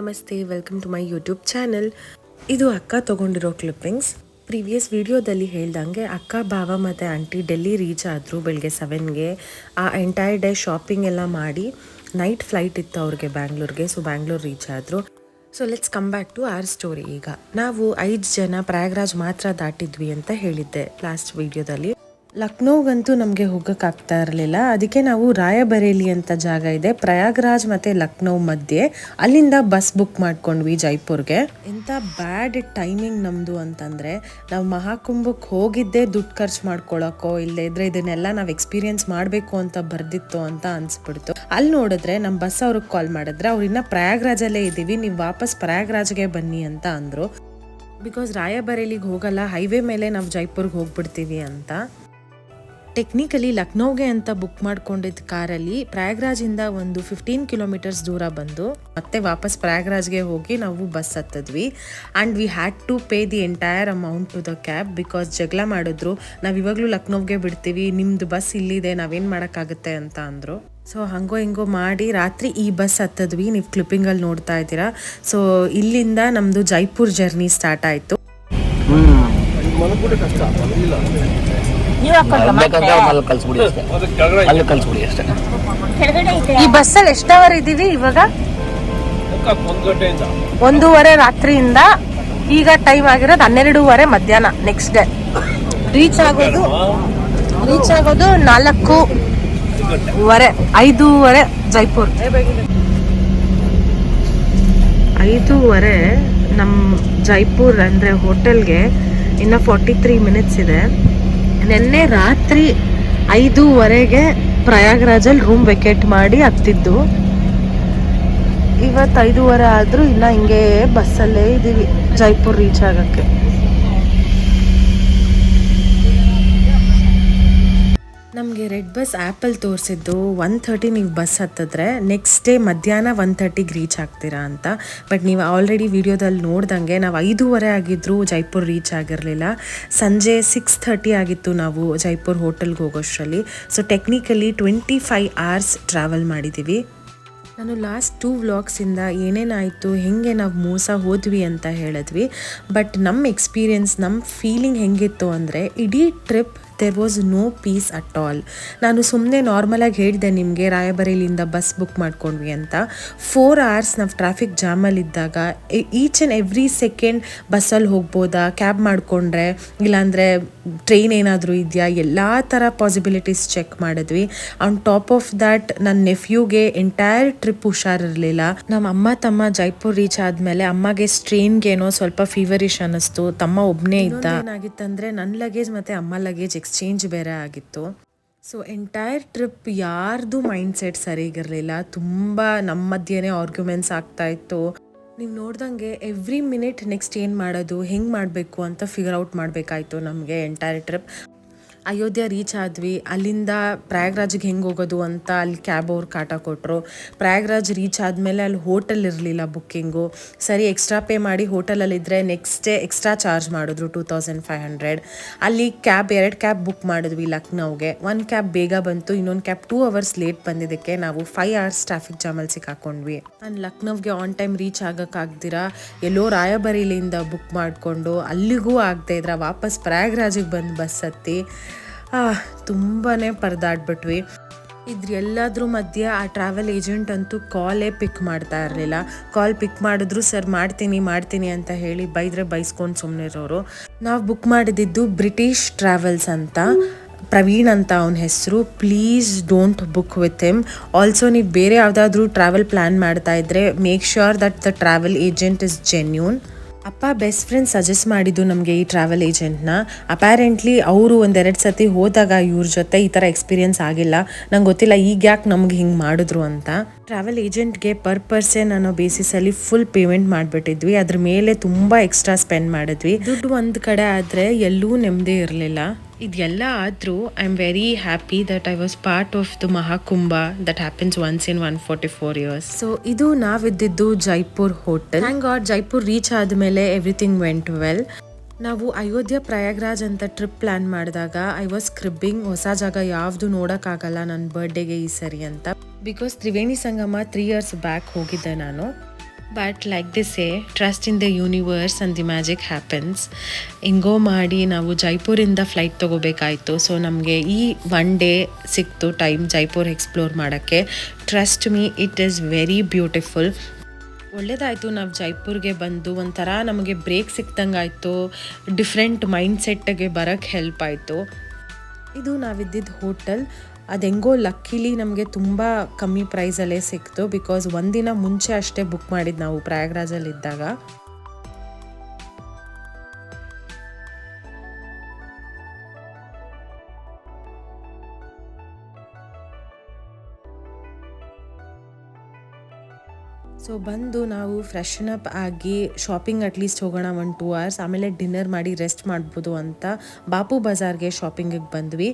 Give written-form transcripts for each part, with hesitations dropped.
ನಮಸ್ತೆ, welcome to my YouTube channel. ಇದು ಅಕ್ಕ ತೊಗೊಂಡಿರೋ ಕ್ಲಿಪ್ಪಿಂಗ್ಸ್. ಪ್ರೀವಿಯಸ್ ವಿಡಿಯೋದಲ್ಲಿ ಹೇಳ್ದಂಗೆ ಅಕ್ಕ, ಭಾವ ಮತ್ತು ಆಂಟಿ ಡೆಲ್ಲಿ ರೀಚ್ ಆದರು ಬೆಳಗ್ಗೆ 7ಗೆ. ಆ ಎಂಟೈರ್ ಡೇ ಶಾಪಿಂಗ್ ಎಲ್ಲ ಮಾಡಿ ನೈಟ್ ಫ್ಲೈಟ್ ಇತ್ತು ಅವ್ರಿಗೆ ಬ್ಯಾಂಗ್ಳೂರ್ಗೆ. ಸೊ ಬ್ಯಾಂಗ್ಳೂರ್ ರೀಚ್ ಆದರು. So let's come back to our story. ಈಗ ನಾವು 5 ಜನ ಪ್ರಯಾಗ್ರಾಜ್ ಮಾತ್ರ ದಾಟಿದ್ವಿ ಅಂತ ಹೇಳಿದ್ದೆ ಲಾಸ್ಟ್ ವಿಡಿಯೋದಲ್ಲಿ. ಲಕ್ನೋಗಂತೂ ನಮಗೆ ಹೋಗೋಕ್ಕಾಗ್ತಾ ಇರಲಿಲ್ಲ. ಅದಕ್ಕೆ ನಾವು ರಾಯಬರೇಲಿ ಅಂತ ಜಾಗ ಇದೆ ಪ್ರಯಾಗ್ರಾಜ್ ಮತ್ತು ಲಕ್ನೋ ಮಧ್ಯೆ, ಅಲ್ಲಿಂದ ಬಸ್ ಬುಕ್ ಮಾಡ್ಕೊಂಡ್ವಿ ಜೈಪುರ್ಗೆ. ಎಂಥ ಬ್ಯಾಡ್ ಟೈಮಿಂಗ್ ನಮ್ಮದು ಅಂತಂದರೆ, ನಾವು ಮಹಾಕುಂಭಕ್ಕೆ ಹೋಗಿದ್ದೇ ದುಡ್ಡು ಖರ್ಚು ಮಾಡ್ಕೊಳ್ಳೋಕ್ಕೋ ಇಲ್ಲದೇ ಇದ್ರೆ ಇದನ್ನೆಲ್ಲ ನಾವು ಎಕ್ಸ್ಪೀರಿಯನ್ಸ್ ಮಾಡಬೇಕು ಅಂತ ಬರ್ದಿತ್ತು ಅಂತ ಅನಿಸ್ಬಿಡ್ತು. ಅಲ್ಲಿ ನೋಡಿದ್ರೆ ನಮ್ಮ ಬಸ್ ಅವ್ರಿಗೆ ಕಾಲ್ ಮಾಡಿದ್ರೆ ಅವ್ರು ಇನ್ನೂ ಪ್ರಯಾಗ್ರಾಜಲ್ಲೇ ಇದ್ದೀವಿ, ನೀವು ವಾಪಸ್ ಪ್ರಯಾಗ್ರಾಜ್ಗೆ ಬನ್ನಿ ಅಂತ ಅಂದರು. ಬಿಕಾಸ್ ರಾಯಬರೇಲಿಗೆ ಹೋಗಲ್ಲ, ಹೈವೇ ಮೇಲೆ ನಾವು ಜೈಪುರ್ಗೆ ಹೋಗ್ಬಿಡ್ತೀವಿ ಅಂತ. ಟೆಕ್ನಿಕಲಿ ಲಕ್ನೋಗೆ ಅಂತ ಬುಕ್ ಮಾಡ್ಕೊಂಡಿದ್ದ ಕಾರಲ್ಲಿ ಪ್ರಯಾಗ್ರಾಜಿಂದ ಒಂದು 15 ಕಿಲೋಮೀಟರ್ಸ್ ದೂರ ಬಂದು ಮತ್ತೆ ವಾಪಸ್ ಪ್ರಯಾಗ್ರಾಜ್ಗೆ ಹೋಗಿ ನಾವು ಬಸ್ ಹತ್ತಿದ್ವಿ. And we had to pay the entire amount to the cab. Because ಜಗಳ ಮಾಡಿದ್ರು, ನಾವು ಇವಾಗಲೂ ಲಕ್ನೋಗೆ ಬಿಡ್ತೀವಿ, ನಿಮ್ಮದು ಬಸ್ ಇಲ್ಲಿದೆ, ನಾವೇನು ಮಾಡೋಕ್ಕಾಗುತ್ತೆ ಅಂತ ಅಂದರು. ಸೊ ಹಂಗೋ ಹಿಂಗೋ ಮಾಡಿ ರಾತ್ರಿ ಈ ಬಸ್ ಹತ್ತಿದ್ವಿ. ನೀವು ಕ್ಲಿಪ್ಪಿಂಗಲ್ಲಿ ನೋಡ್ತಾ ಇದ್ದೀರಾ. ಸೊ ಇಲ್ಲಿಂದ ನಮ್ಮದು ಜೈಪುರ್ ಜರ್ನಿ ಸ್ಟಾರ್ಟ್ ಆಯಿತು. ಈ ಬಸ್ಸಲ್ಲಿ ಎಷ್ಟು ಅವರ್ ಇದ್ದೀವಿ ಇವಾಗ? 1:30 ರಾತ್ರಿಯಿಂದ ಈಗ ಟೈಮ್ ಆಗಿರೋದು 12:30 ಮಧ್ಯಾಹ್ನ. ನೆಕ್ಸ್ಟ್ ಡೇ ರೀಚ್ ಆಗೋದು 4:30 5:30 ಜೈಪುರ್. 5:30 ನಮ್ಮ ಜೈಪುರ್ ಅಂದರೆ ಹೋಟೆಲ್ಗೆ ಇನ್ನು 43 ಮಿನಿಟ್ಸ್ ಇದೆ. ನಿನ್ನೆ ರಾತ್ರಿ 5:30ಗೆ ಪ್ರಯಾಗ್ರಾಜಲ್ಲಿ ರೂಮ್ ವೆಕೇಟ್ ಮಾಡಿ ಹತ್ತಿದ್ದು. ಇವತ್ತು 5:30 ಆದರೂ ಇನ್ನು ಹಿಂಗೆ ಬಸ್ಸಲ್ಲೇ ಇದ್ದೀವಿ ಜೈಪುರ್ ರೀಚ್ ಆಗೋಕ್ಕೆ. ನಮಗೆ ರೆಡ್ ಬಸ್ ಆ್ಯಪಲ್ಲಿ ತೋರಿಸಿದ್ದು 1:30 ನೀವು ಬಸ್ ಹತ್ತಿದ್ರೆ ನೆಕ್ಸ್ಟ್ ಡೇ ಮಧ್ಯಾಹ್ನ 1:30ಗೆ ರೀಚ್ ಆಗ್ತೀರಾ ಅಂತ. ಬಟ್ ನೀವು ಆಲ್ರೆಡಿ ವಿಡಿಯೋದಲ್ಲಿ ನೋಡ್ದಂಗೆ ನಾವು 5:30 ಆಗಿದ್ದರೂ ಜೈಪುರ್ ರೀಚ್ ಆಗಿರಲಿಲ್ಲ. ಸಂಜೆ 6:30 ಆಗಿತ್ತು ನಾವು ಜೈಪುರ್ ಹೋಟೆಲ್ಗೆ ಹೋಗೋಷ್ಟರಲ್ಲಿ. ಸೊ ಟೆಕ್ನಿಕಲಿ 25 hours ಟ್ರಾವೆಲ್ ಮಾಡಿದ್ದೀವಿ. ನಾನು ಲಾಸ್ಟ್ 2 ವ್ಲಾಗ್ಸಿಂದ ಏನೇನಾಯಿತು, ಹೇಗೆ ನಾವು ಮೋಸ ಹೋದ್ವಿ ಅಂತ ಹೇಳಿದ್ವಿ. ಬಟ್ ನಮ್ಮ ಎಕ್ಸ್ಪೀರಿಯನ್ಸ್, ನಮ್ಮ ಫೀಲಿಂಗ್ ಹೆಂಗಿತ್ತು ಅಂದರೆ, ಇಡೀ trip there was no peace at all. ನಾನು ಸುಮ್ಮನೆ ನಾರ್ಮಲಾಗಿ ಹೇಳಿದೆ ನಿಮಗೆ ರಾಯಬರೇಲಿಯಿಂದ ಬಸ್ ಬುಕ್ ಮಾಡ್ಕೊಂಡ್ವಿ ಅಂತ. 4 hours ನಾವು ಟ್ರಾಫಿಕ್ ಜಾಮಲ್ಲಿದ್ದಾಗ ಈಚ್ ಆ್ಯಂಡ್ ಎವ್ರಿ ಸೆಕೆಂಡ್ ಬಸ್ಸಲ್ಲಿ ಹೋಗ್ಬೋದಾ, ಕ್ಯಾಬ್ ಮಾಡಿಕೊಂಡ್ರೆ, ಇಲ್ಲಾಂದರೆ ಟ್ರೈನ್ ಏನಾದರೂ ಇದೆಯಾ, ಎಲ್ಲ ಥರ ಪಾಸಿಬಿಲಿಟೀಸ್ ಚೆಕ್ ಮಾಡಿದ್ವಿ. ಆನ್ ಟಾಪ್ ಆಫ್ ದ್ಯಾಟ್ ನನ್ನ ನೆಫ್ಯೂಗೆ ಎಂಟೈರ್ ಟ್ರಿಪ್ ಹುಷಾರಿರಲಿಲ್ಲ. ನಮ್ಮ ಅಮ್ಮ ತಮ್ಮ ಜೈಪುರ್ ರೀಚ್ ಆದಮೇಲೆ ಅಮ್ಮಗೆ ಸ್ಟ್ರೇನ್ಗೇನೋ ಸ್ವಲ್ಪ ಫೀವರಿಶ್ ಅನ್ನಿಸ್ತು. ತಮ್ಮ ಒಬ್ಬನೇ ಇದ್ದ. ಏನಾಗಿತ್ತಂದರೆ ನನ್ನ ಲಗೇಜ್ ಮತ್ತು ಅಮ್ಮ ಲಗೇಜ್ ಎಕ್ಸ್ಚೇಂಜ್ ಬೇರೆ ಆಗಿತ್ತು. ಸೊ ಎಂಟೈರ್ ಟ್ರಿಪ್ ಯಾರ್ದು ಮೈಂಡ್ ಸೆಟ್ ಸರಿಗಿರಲಿಲ್ಲ. ತುಂಬ ನಮ್ಮ ಮಧ್ಯೆನೇ ಆರ್ಗ್ಯುಮೆಂಟ್ಸ್ ಆಗ್ತಾಯಿತ್ತು. ನೀವು ನೋಡ್ದಂಗೆ ಎವ್ರಿ ಮಿನಿಟ್ ನೆಕ್ಸ್ಟ್ ಏನು ಮಾಡೋದು, ಹೆಂಗೆ ಮಾಡಬೇಕು ಅಂತ ಫಿಗರ್ ಔಟ್ ಮಾಡಬೇಕಾಯ್ತು ನಮಗೆ ಎಂಟೈರ್ ಟ್ರಿಪ್. ಅಯೋಧ್ಯ ರೀಚ್ ಆದ್ವಿ. ಅಲ್ಲಿಂದ ಪ್ರಯಾಗ್ರಾಜ್ಗೆ ಹೆಂಗೆ ಹೋಗೋದು ಅಂತ ಅಲ್ಲಿ ಕ್ಯಾಬ್ ಅವ್ರು ಕಾಟ ಕೊಟ್ಟರು. ಪ್ರಯಾಗ್ರಾಜ್ ರೀಚ್ ಆದಮೇಲೆ ಅಲ್ಲಿ ಹೋಟೆಲ್ ಇರಲಿಲ್ಲ ಬುಕ್ಕಿಂಗು. ಸರಿ ಎಕ್ಸ್ಟ್ರಾ ಪೇ ಮಾಡಿ ಹೋಟೆಲಲ್ಲಿದ್ದರೆ ನೆಕ್ಸ್ಟ್ ಡೇ ಎಕ್ಸ್ಟ್ರಾ ಚಾರ್ಜ್ ಮಾಡಿದ್ರು 2500. ಅಲ್ಲಿ ಎರಡು ಕ್ಯಾಬ್ ಬುಕ್ ಮಾಡಿದ್ವಿ ಲಕ್ನೋಗೆ. ಒಂದು ಕ್ಯಾಬ್ ಬೇಗ ಬಂತು, ಇನ್ನೊಂದು ಕ್ಯಾಬ್ 2 hours ಲೇಟ್ ಬಂದಿದ್ದಕ್ಕೆ ನಾವು 5 hours ಟ್ರಾಫಿಕ್ ಜಾಮಲ್ಲಿ ಸಿಕ್ಕಾಕೊಂಡ್ವಿ. ನಾನು ಲಕ್ನೋಗೆ ಆನ್ ಟೈಮ್ ರೀಚ್ ಆಗೋಕ್ಕಾಗ್ದಿರಾ ಎಲ್ಲೋ ರಾಯಬರೇಲಿಯಿಂದ ಬುಕ್ ಮಾಡಿಕೊಂಡು ಅಲ್ಲಿಗೂ ಆಗದೆ ಇದ್ರೆ ವಾಪಸ್ ಪ್ರಯಾಗ್ರಾಜಿಗೆ ಬಂದು ಬಸ್ ಹತ್ತಿ ತುಂಬಾ ಪರದಾಡ್ಬಿಟ್ವಿ. ಎಲ್ಲದ್ರ ಮಧ್ಯೆ ಆ ಟ್ರಾವೆಲ್ ಏಜೆಂಟ್ ಅಂತೂ ಕಾಲೇ ಪಿಕ್ ಮಾಡ್ತಾ ಇರಲಿಲ್ಲ. ಕಾಲ್ ಪಿಕ್ ಮಾಡಿದ್ರು ಸರ್ ಮಾಡ್ತೀನಿ ಅಂತ ಹೇಳಿ ಬೈದ್ರೆ ಬೈಸ್ಕೊಂಡು ಸುಮ್ಮನಿರೋರು. ನಾವು ಬುಕ್ ಮಾಡಿದ್ದು ಬ್ರಿಟಿಷ್ ಟ್ರಾವೆಲ್ಸ್ ಅಂತ, ಪ್ರವೀಣ್ ಅಂತ ಅವನ ಹೆಸರು. Please don't book with him. Also ನೀವು ಬೇರೆ ಯಾವುದಾದ್ರೂ ಟ್ರಾವೆಲ್ ಪ್ಲ್ಯಾನ್ ಮಾಡ್ತಾ ಇದ್ದರೆ make sure that the travel agent is genuine. ಅಪ್ಪ ಬೆಸ್ಟ್ ಫ್ರೆಂಡ್ ಸಜೆಸ್ಟ್ ಮಾಡಿದ್ದು ನಮಗೆ ಈ ಟ್ರಾವೆಲ್ ಏಜೆಂಟ್ನ. ಅಪ್ಯಾರೆಂಟ್ಲಿ ಅವರು 1-2 ಸತಿ ಹೋದಾಗ ಇವ್ರ ಜೊತೆ ಈ ಥರ ಎಕ್ಸ್ಪೀರಿಯನ್ಸ್ ಆಗಿಲ್ಲ. ನಂಗೆ ಗೊತ್ತಿಲ್ಲ ಈಗ ಯಾಕೆ ನಮ್ಗೆ ಹಿಂಗೆ ಮಾಡಿದ್ರು ಅಂತ. ಟ್ರಾವೆಲ್ ಏಜೆಂಟ್ಗೆ ಪರ್ ಪರ್ಸನ್ ಅನ್ನೋ ಬೇಸಿಸಲ್ಲಿ ಫುಲ್ ಪೇಮೆಂಟ್ ಮಾಡಿಬಿಟ್ಟಿದ್ವಿ. ಅದ್ರ ಮೇಲೆ ತುಂಬ ಎಕ್ಸ್ಟ್ರಾ ಸ್ಪೆಂಡ್ ಮಾಡಿದ್ವಿ. ದುಡ್ಡು ಒಂದು ಕಡೆ ಆದರೆ ಎಲ್ಲೂ ನೆಮ್ಮದಿ ಇರಲಿಲ್ಲ. ಇದೆಲ್ಲ ಆದರೂ I am very happy that I was part of the Mahakumbh that happens once in 144 years. So ಇದು ನಾವಿದ್ದಿದ್ದು Jaipur hotel. Thank God Jaipur reach ಆದಮೇಲೆ ಎವ್ರಿಥಿಂಗ್ ವೆಂಟ್ ವೆಲ್. ನಾವು ಅಯೋಧ್ಯ ಪ್ರಯಾಗ್ರಾಜ್ ಅಂತ ಟ್ರಿಪ್ ಪ್ಲ್ಯಾನ್ ಮಾಡಿದಾಗ ಐ ವಾಸ್ ಕ್ರಿಬ್ಬಿಂಗ್, ಹೊಸ ಜಾಗ ಯಾವುದು ನೋಡೋಕ್ಕಾಗಲ್ಲ ನನ್ನ ಬರ್ಡೇಗೆ ಈ ಸರಿ ಅಂತ. Because Triveni Sangam 3 years back ಹೋಗಿದ್ದೆ ನಾನು. But like this a trust in the universe and the magic happens. ಹಿಂಗೋ ಮಾಡಿ ನಾವು ಜೈಪುರಿಂದ ಫ್ಲೈಟ್ ತೊಗೋಬೇಕಾಯಿತು. ಸೊ ನಮಗೆ ಈ 1 ಡೇ ಸಿಕ್ತು ಟೈಮ್ ಜೈಪುರ್ ಎಕ್ಸ್ಪ್ಲೋರ್ ಮಾಡೋಕ್ಕೆ. Trust me, it is very beautiful. ಒಳ್ಳೆಯದಾಯಿತು ನಾವು ಜೈಪುರ್ಗೆ ಬಂದು. ಒಂಥರ ನಮಗೆ ಬ್ರೇಕ್ ಸಿಕ್ದಂಗೆ ಆಯಿತು, ಡಿಫ್ರೆಂಟ್ ಮೈಂಡ್ ಸೆಟ್ಟಿಗೆ ಬರೋಕ್ಕೆ ಹೆಲ್ಪ್ ಆಯಿತು. ಇದು ನಾವಿದ್ದಿದ್ದು ಹೋಟೆಲ್. ಅದು ಹೆಂಗೋ ಲಕ್ಕಿಲಿ ನಮಗೆ ತುಂಬ ಕಮ್ಮಿ ಪ್ರೈಸಲ್ಲೇ ಸಿಕ್ತು, ಬಿಕಾಸ್ ಒಂದಿನ ಮುಂಚೆ ಅಷ್ಟೇ ಬುಕ್ ಮಾಡಿದ್ದು ನಾವು ಪ್ರಯಾಗ್ರಾಜಲ್ಲಿದ್ದಾಗ. ಸೊ ಬಂದು ನಾವು ಫ್ರೆಶನ್ ಅಪ್ ಆಗಿ ಶಾಪಿಂಗ್ ಅಟ್ಲೀಸ್ಟ್ ಹೋಗೋಣ 1-2 hours, ಆಮೇಲೆ ಡಿನ್ನರ್ ಮಾಡಿ ರೆಸ್ಟ್ ಮಾಡ್ಬೋದು ಅಂತ ಬಾಪು ಬಜಾರ್ಗೆ ಶಾಪಿಂಗಿಗೆ ಬಂದ್ವಿ.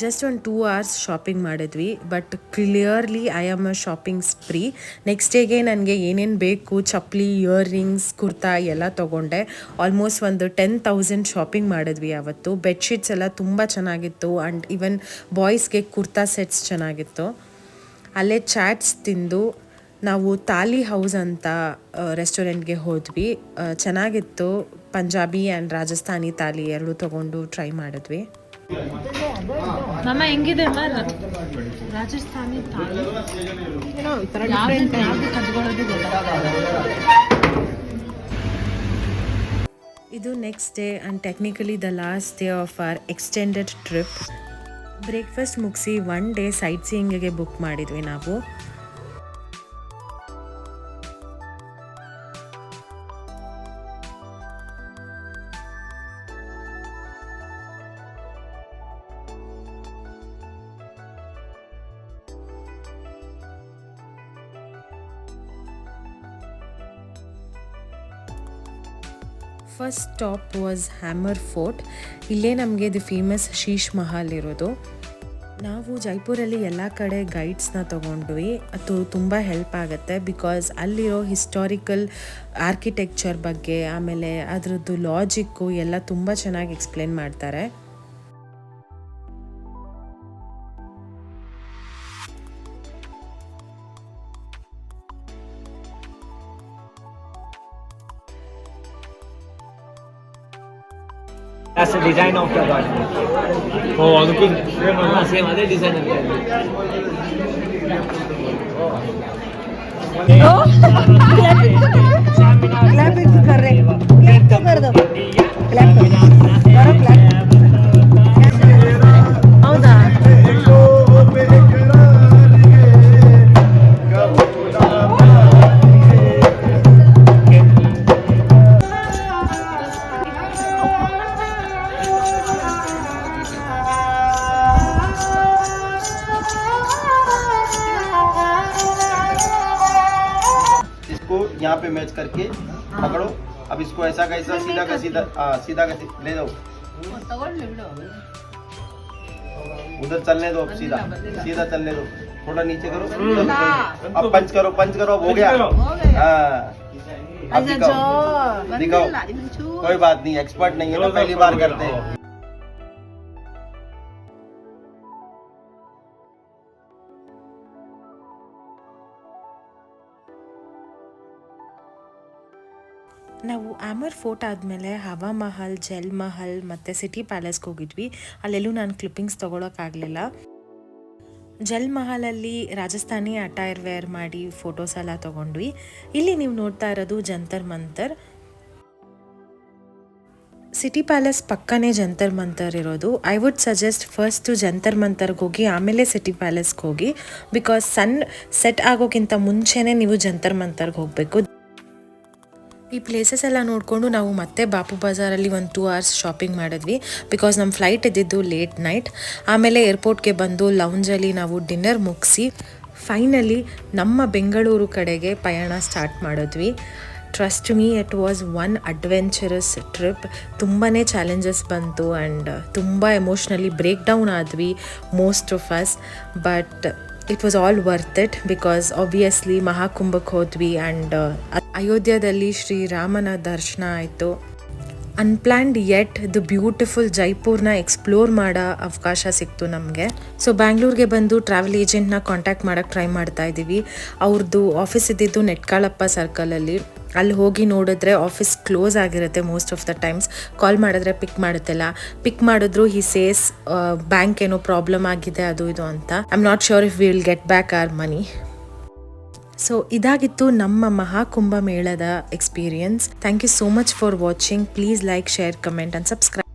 ಜಸ್ಟ್ 2 hours ಶಾಪಿಂಗ್ ಮಾಡಿದ್ವಿ, but clearly I am a shopping ಸ್ಪ್ರೀ. Next ಡೇಗೆ ನನಗೆ ಏನೇನು ಬೇಕು, ಚಪ್ಪಲಿ, ಇಯರಿಂಗ್ಸ್, ಕುರ್ತಾ ಎಲ್ಲ ತೊಗೊಂಡೆ. ಆಲ್ಮೋಸ್ಟ್ ಒಂದು 10,000 ಶಾಪಿಂಗ್ ಮಾಡಿದ್ವಿ ಅವತ್ತು. ಬೆಡ್ಶೀಟ್ಸ್ ಎಲ್ಲ ತುಂಬ ಚೆನ್ನಾಗಿತ್ತು, ಆ್ಯಂಡ್ ಈವನ್ ಬಾಯ್ಸ್ಗೆ ಕುರ್ತಾ ಸೆಟ್ಸ್ ಚೆನ್ನಾಗಿತ್ತು. ಅಲ್ಲೇ ಚಾಟ್ಸ್ ತಿಂದು ನಾವು ತಾಲಿ ಹೌಸ್ ಅಂತ ರೆಸ್ಟೋರೆಂಟ್ಗೆ ಹೋದ್ವಿ. ಚೆನ್ನಾಗಿತ್ತು. ಪಂಜಾಬಿ ಆ್ಯಂಡ್ ರಾಜಸ್ಥಾನಿ ತಾಲಿ ಎರಡೂ ತೊಗೊಂಡು ಟ್ರೈ ಮಾಡಿದ್ವಿ. ಮಮ್ಮ ಹೆಂಗಿದೆ ರಾಜಸ್ಥಾನಿ ತಾಯಿ ಇದು next day and technically the last day of our extended trip. Breakfast ಮುಗಿಸಿ 1 ಡೇ ಸೈಟ್ ಸೀಯಿಂಗಿಗೆ ಬುಕ್ ಮಾಡಿದ್ವಿ ನಾವು. First stop was hammer fort. ಇಲ್ಲೇ ನಮಗೆ ದಿ ಫೇಮಸ್ ಶೀಶ್ ಮಹಲ್ ಇರೋದು. ನಾವು ಜೈಪುರಲ್ಲಿ ಎಲ್ಲ ಕಡೆ ಗೈಡ್ಸ್ನ ತೊಗೊಂಡ್ವಿ. ಅದು ತುಂಬ ಹೆಲ್ಪ್ ಆಗುತ್ತೆ, ಬಿಕಾಸ್ ಅಲ್ಲಿರೋ ಹಿಸ್ಟಾರಿಕಲ್ ಆರ್ಕಿಟೆಕ್ಚರ್ ಬಗ್ಗೆ, ಆಮೇಲೆ ಅದರದ್ದು ಲಾಜಿಕ್ಕು ಎಲ್ಲ ತುಂಬ ಚೆನ್ನಾಗಿ ಎಕ್ಸ್ಪ್ಲೇನ್ ಮಾಡ್ತಾರೆ. That's the design of the garden. Oh, ಅದಕ್ಕೂ same ಅದೇ ಡಿಸೈನ್ ಅಂತ. Clapping कर रहे हैं. Clap तो कर दो. Clap करो clap. हौदा. यहाँ पे मैच करके पकड़ो. अब इसको ऐसा कैसा सीधा का सीधा, सीधा का ले दो. उधर चलने दो. अब सीधा सीधा चलने दो. थोड़ा नीचे करो. अब पंच करो. अब हो गया. अब दिखाओ. कोई बात नहीं, एक्सपर्ट नहीं है तो पहली बार करते हैं. ನಾವು ಆಮರ್ ಫೋರ್ಟ್ ಆದಮೇಲೆ ಹವಾ ಮಹಲ್, ಜಲ್ ಮಹಲ್ ಮತ್ತು ಸಿಟಿ ಪ್ಯಾಲೇಸ್ಗೆ ಹೋಗಿದ್ವಿ. ಅಲ್ಲೆಲ್ಲೂ ನಾನು ಕ್ಲಿಪ್ಪಿಂಗ್ಸ್ ತೊಗೊಳಕ್ಕಾಗಲಿಲ್ಲ. ಜಲ್ ಮಹಲಲ್ಲಿ ರಾಜಸ್ಥಾನಿ ಅಟೈರ್ ವೇರ್ ಮಾಡಿ ಫೋಟೋಸ್ ಎಲ್ಲ ತೊಗೊಂಡ್ವಿ. ಇಲ್ಲಿ ನೀವು ನೋಡ್ತಾ ಇರೋದು ಜಂತರ್ ಮಂತರ್. ಸಿಟಿ ಪ್ಯಾಲೇಸ್ ಪಕ್ಕನೇ ಜಂತರ್ ಮಂತರ್ ಇರೋದು. I would suggest first Jantar ಮಂತರ್ಗೆ ಹೋಗಿ ಆಮೇಲೆ ಸಿಟಿ ಪ್ಯಾಲೇಸ್ಗೆ ಹೋಗಿ, ಬಿಕಾಸ್ ಸನ್ ಸೆಟ್ ಆಗೋಕ್ಕಿಂತ ಮುಂಚೆನೇ ನೀವು ಜಂತರ್ ಮಂತರ್ಗೆ ಹೋಗಬೇಕು. ಈ ಪ್ಲೇಸಸ್ ಎಲ್ಲ ನೋಡಿಕೊಂಡು ನಾವು ಮತ್ತೆ ಬಾಪು ಬಜಾರಲ್ಲಿ 2 hours ಶಾಪಿಂಗ್ ಮಾಡಿದ್ವಿ, ಬಿಕಾಸ್ ನಮ್ಮ ಫ್ಲೈಟ್ ಇದ್ದಿದ್ದು ಲೇಟ್ ನೈಟ್. ಆಮೇಲೆ ಏರ್ಪೋರ್ಟ್ಗೆ ಬಂದು ಲೌಂಜಲ್ಲಿ ನಾವು ಡಿನ್ನರ್ ಮುಗಿಸಿ ಫೈನಲಿ ನಮ್ಮ ಬೆಂಗಳೂರು ಕಡೆಗೆ ಪಯಣ ಸ್ಟಾರ್ಟ್ ಮಾಡಿದ್ವಿ. Trust me, it was one adventurous trip. ತುಂಬಾ ಚಾಲೆಂಜಸ್ ಬಂತು ಆ್ಯಂಡ್ ತುಂಬ ಎಮೋಷ್ನಲಿ ಬ್ರೇಕ್ ಡೌನ್ ಆದ್ವಿ most of us. But it was all worth it, because obviously ಮಹಾಕುಂಭಕ್ಕೆ ಹೋದ್ವಿ ಆ್ಯಂಡ್ ಅಯೋಧ್ಯದಲ್ಲಿ ಶ್ರೀರಾಮನ ದರ್ಶನ ಆಯಿತು. ಅನ್ಪ್ಲ್ಯಾನ್ಡ್ ಯೆಟ್ ದ ಬ್ಯೂಟಿಫುಲ್ ಜೈಪುರ್ನ ಎಕ್ಸ್ಪ್ಲೋರ್ ಮಾಡೋ ಅವಕಾಶ ಸಿಕ್ತು ನಮಗೆ. ಸೊ ಬ್ಯಾಂಗ್ಳೂರ್ಗೆ ಬಂದು ಟ್ರಾವೆಲ್ ಏಜೆಂಟ್ನ ಕಾಂಟ್ಯಾಕ್ಟ್ ಮಾಡೋಕ್ಕೆ ಟ್ರೈ ಮಾಡ್ತಾ ಇದ್ದೀವಿ. ಅವ್ರದ್ದು ಆಫೀಸ್ ಇದ್ದಿದ್ದು ನೆಟ್ಕಾಳಪ್ಪ ಸರ್ಕಲಲ್ಲಿ. ಅಲ್ಲಿ ಹೋಗಿ ನೋಡಿದ್ರೆ ಆಫೀಸ್ ಕ್ಲೋಸ್ ಆಗಿರುತ್ತೆ most of the times. Call ಮಾಡಿದ್ರೆ ಪಿಕ್ ಮಾಡುತ್ತಿಲ್ಲ. ಪಿಕ್ ಮಾಡಿದ್ರು ಹಿ ಸೇಸ್ ಬ್ಯಾಂಕ್ ಏನೋ ಪ್ರಾಬ್ಲಮ್ ಆಗಿದೆ ಅದು ಇದು ಅಂತ. I am not sure if we will get back our money. So ಇದಾಗಿತ್ತು ನಮ್ಮ ಮಹಾಕುಂಭ ಮೇಳದ experience. Thank you so much for watching. Please like, share, comment and subscribe.